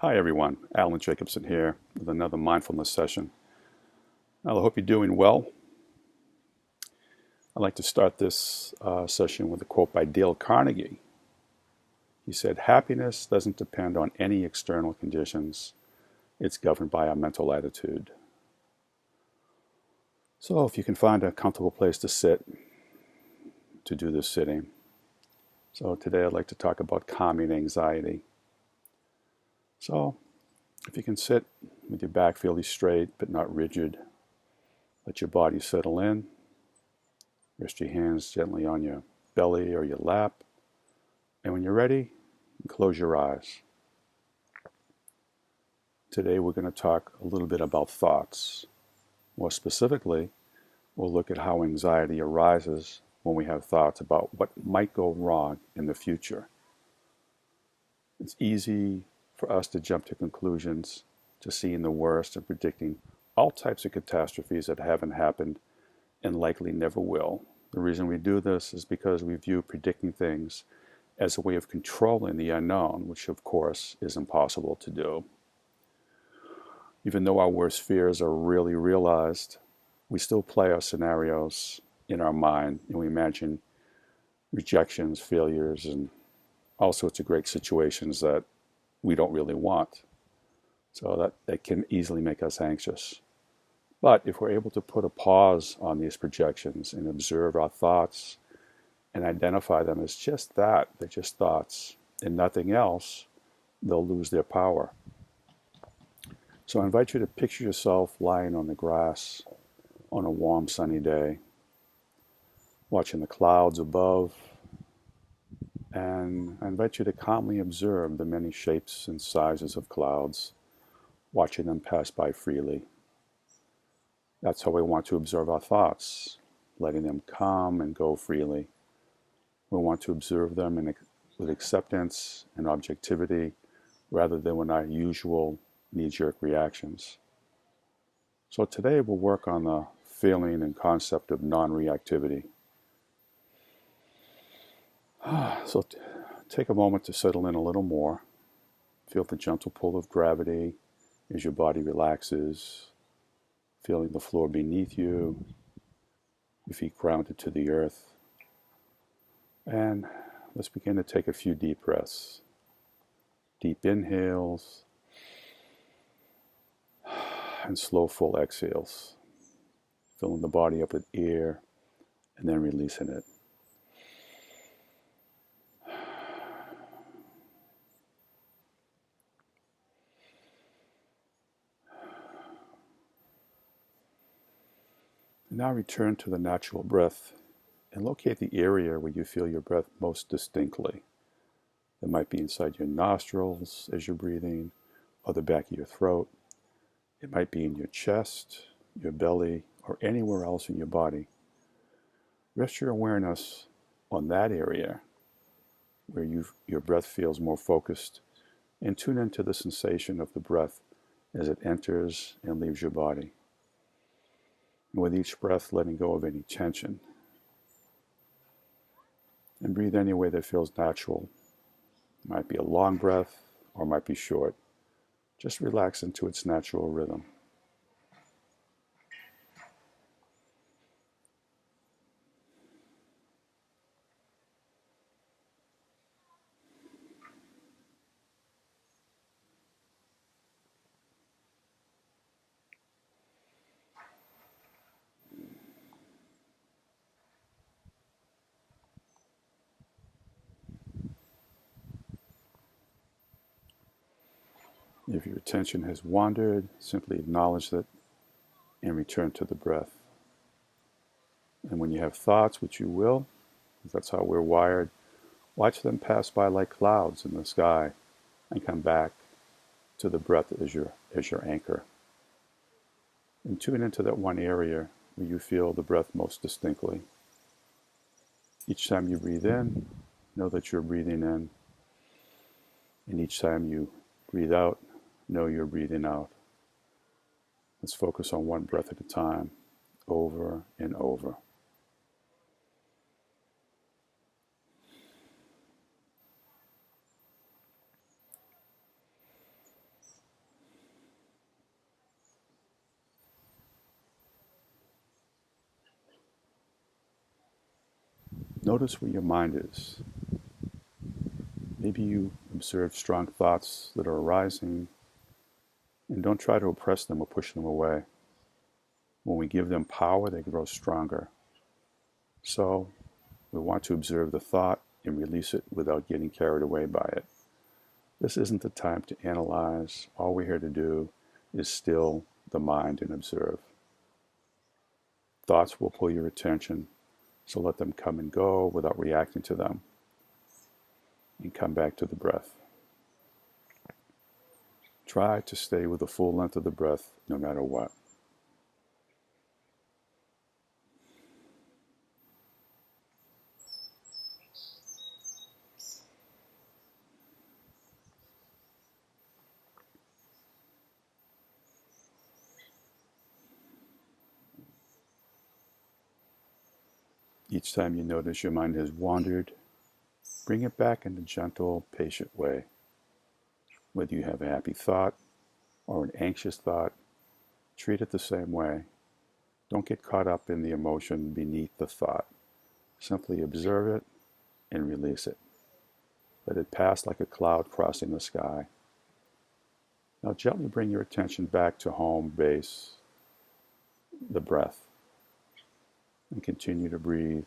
Hi everyone, Alan Jacobson here with another mindfulness session. Now, I hope you're doing well. I'd like to start this session with a quote by Dale Carnegie. He said, "Happiness doesn't depend on any external conditions. It's governed by our mental attitude." So if you can find a comfortable place to sit, to do this sitting. So today I'd like to talk about calming anxiety. So if you can sit with your back fairly straight but not rigid, let your body settle in. Rest your hands gently on your belly or your lap. And when you're ready, close your eyes. Today we're going to talk a little bit about thoughts. More specifically, we'll look at how anxiety arises when we have thoughts about what might go wrong in the future. It's easy for us to jump to conclusions, to seeing the worst and predicting all types of catastrophes that haven't happened and likely never will. The reason we do this is because we view predicting things as a way of controlling the unknown, which of course is impossible to do. Even though our worst fears are really realized, we still play our scenarios in our mind, and we imagine rejections, failures, and all sorts of great situations that we don't really want. So that can easily make us anxious. But if we're able to put a pause on these projections and observe our thoughts and identify them as just that, they're just thoughts and nothing else, they'll lose their power. So I invite you to picture yourself lying on the grass on a warm sunny day, watching the clouds above, and I invite you to calmly observe the many shapes and sizes of clouds, watching them pass by freely. That's how we want to observe our thoughts, letting them come and go freely. We want to observe them with acceptance and objectivity rather than with our usual knee-jerk reactions. So today we'll work on the feeling and concept of non-reactivity. So take a moment to settle in a little more. Feel the gentle pull of gravity as your body relaxes, feeling the floor beneath you, your feet grounded to the earth. And let's begin to take a few deep breaths. Deep inhales and slow, full exhales. Filling the body up with air and then releasing it. Now return to the natural breath and locate the area where you feel your breath most distinctly. It might be inside your nostrils as you're breathing, or the back of your throat. It might be in your chest, your belly, or anywhere else in your body. Rest your awareness on that area where your breath feels more focused, and tune into the sensation of the breath as it enters and leaves your body. And with each breath, letting go of any tension. And breathe any way that feels natural. It might be a long breath or it might be short. Just relax into its natural rhythm. If your attention has wandered, simply acknowledge it and return to the breath. And when you have thoughts, which you will, because that's how we're wired, watch them pass by like clouds in the sky and come back to the breath as your anchor. And tune into that one area where you feel the breath most distinctly. Each time you breathe in, know that you're breathing in. And each time you breathe out, know you're breathing out. Let's focus on one breath at a time, over and over. Notice where your mind is. Maybe you observe strong thoughts that are arising, and don't try to oppress them or push them away. When we give them power, they grow stronger. So we want to observe the thought and release it without getting carried away by it. This isn't the time to analyze. All we're here to do is still the mind and observe. Thoughts will pull your attention, so let them come and go without reacting to them. And come back to the breath. Try to stay with the full length of the breath no matter what. Each time you notice your mind has wandered, bring it back in a gentle, patient way. Whether you have a happy thought or an anxious thought, treat it the same way. Don't get caught up in the emotion beneath the thought. Simply observe it and release it. Let it pass like a cloud crossing the sky. Now gently bring your attention back to home base, the breath, and continue to breathe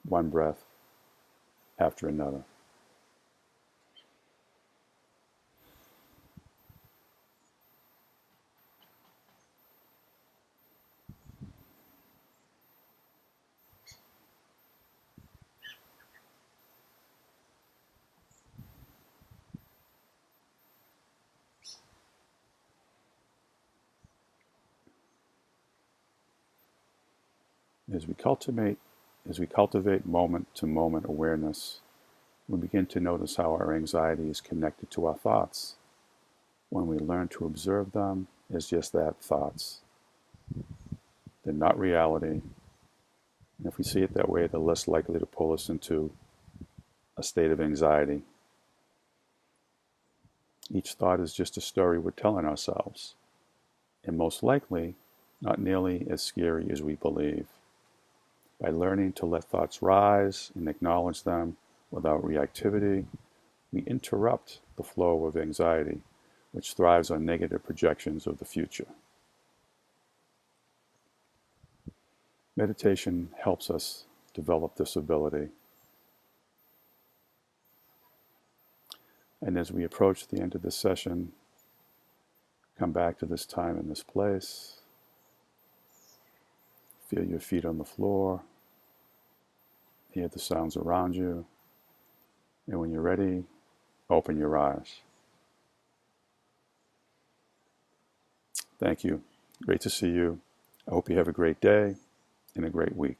one breath after another. As we cultivate moment-to-moment awareness, we begin to notice how our anxiety is connected to our thoughts. When we learn to observe them as just that, thoughts. They're not reality. And if we see it that way, they're less likely to pull us into a state of anxiety. Each thought is just a story we're telling ourselves, and most likely not nearly as scary as we believe. By learning to let thoughts rise and acknowledge them without reactivity, we interrupt the flow of anxiety, which thrives on negative projections of the future. Meditation helps us develop this ability. And as we approach the end of this session, come back to this time and this place. Feel your feet on the floor. Hear the sounds around you. And when you're ready, open your eyes. Thank you. Great to see you. I hope you have a great day and a great week.